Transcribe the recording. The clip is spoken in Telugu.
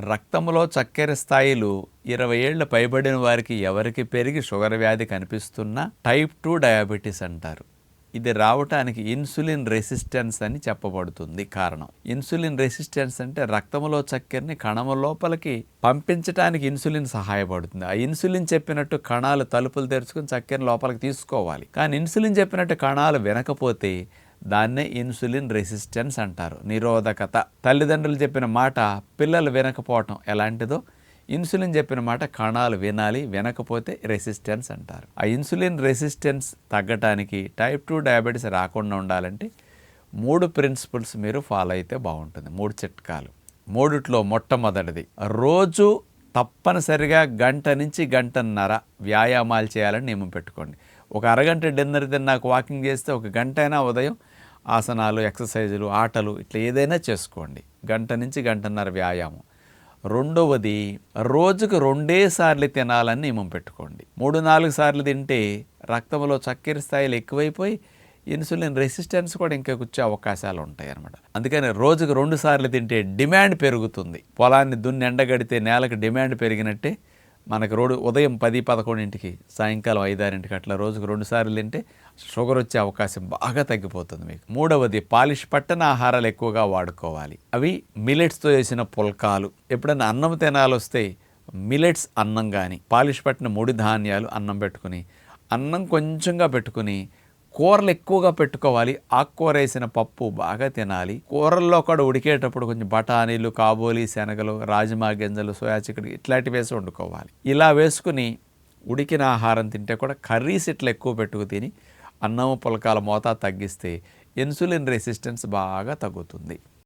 రక్తంలో చక్కెర స్థాయిలు 20 ఏళ్ల పైబడిన వారికి ఎవరికి పెరిగి షుగర్ వ్యాధి కనిపిస్తున్నా టైప్ 2 డయాబెటీస్ అంటారు. ఇది రావటానికి ఇన్సులిన్ రెసిస్టెన్స్ అని చెప్పబడుతుంది కారణం. ఇన్సులిన్ రెసిస్టెన్స్ అంటే రక్తంలో చక్కెరని కణము లోపలికి పంపించడానికి ఇన్సులిన్ సహాయపడుతుంది. ఆ ఇన్సులిన్ చెప్పినట్టు కణాలు తలుపులు తెరుచుకుని చక్కెరని లోపలికి తీసుకోవాలి. కానీ ఇన్సులిన్ చెప్పినట్టు కణాలు వినకపోతే దాన్నే ఇన్సులిన్ రెసిస్టెన్స్ అంటారు. నిరోధకత. తల్లిదండ్రులు చెప్పిన మాట పిల్లలు వినకపోవటం ఎలాంటిదో ఇన్సులిన్ చెప్పిన మాట కణాలు వినాలి, వినకపోతే రెసిస్టెన్స్ అంటారు. ఆ ఇన్సులిన్ రెసిస్టెన్స్ తగ్గటానికి టైప్ 2 డయాబెటీస్ రాకుండా ఉండాలంటే 3 ప్రిన్సిపల్స్ మీరు ఫాలో అయితే బాగుంటుంది. 3 చిట్కాలు. 3ట్లో మొట్టమొదటిది, రోజు తప్పనిసరిగా గంట నుంచి గంటన్నర వ్యాయామాలు చేయాలని నియమం పెట్టుకోండి. ఒక అరగంట డిన్నర్ తిన్నాక వాకింగ్ చేస్తే ఒక గంట అయినా ఉదయం ఆసనాలు, ఎక్సర్సైజులు, ఆటలు ఇట్లా ఏదైనా చేసుకోండి. గంట నుంచి గంటన్నర వ్యాయామం. రెండవది, రోజుకు 2 సార్లు తినాలని నియమం పెట్టుకోండి. 3-4 సార్లు తింటే రక్తంలో చక్కెర స్థాయిలు ఎక్కువైపోయి ఇన్సులిన్ రెసిస్టెన్స్ కూడా ఇంకా వచ్చే అవకాశాలు ఉంటాయి అన్నమాట. అందుకని రోజుకు 2 సార్లు తింటే డిమాండ్ పెరుగుతుంది. పొలాన్ని దున్ని ఎండగడితే నేలకు డిమాండ్ పెరిగినట్టే మనకు ఉదయం 10-11కి, సాయంకాలం 5-6కి అట్లా రోజుకు 2 సార్లు తింటే షుగర్ వచ్చే అవకాశం బాగా తగ్గిపోతుంది మీకు. మూడవది, పాలిష్ పట్టని ఆహారాలు ఎక్కువగా వాడుకోవాలి. అవి మిలెట్స్తో చేసిన పుల్కాలు. ఎప్పుడైనా అన్నం తినాలొస్తే మిలెట్స్ అన్నం కానీ, పాలిష్ పట్టిన ముడి ధాన్యాలు అన్నం పెట్టుకుని, అన్నం కొంచెంగా పెట్టుకుని కూరలు ఎక్కువగా పెట్టుకోవాలి. ఆకుకూర వేసిన పప్పు బాగా తినాలి. కూరల్లో కూడా ఉడికేటప్పుడు కొంచెం బఠానీలు, కాబోలి, శనగలు, రాజ్మా గింజలు, సోయా చిక్కుడు ఇట్లాంటివి వేసి వండుకోవాలి. ఇలా వేసుకుని ఉడికిన ఆహారం తింటే కూడా కర్రీస్ ఇట్లా ఎక్కువ పెట్టుకు తిని అన్నము పులకాల మోతాదు తగ్గిస్తే ఇన్సులిన్ రెసిస్టెన్స్ బాగా తగ్గుతుంది.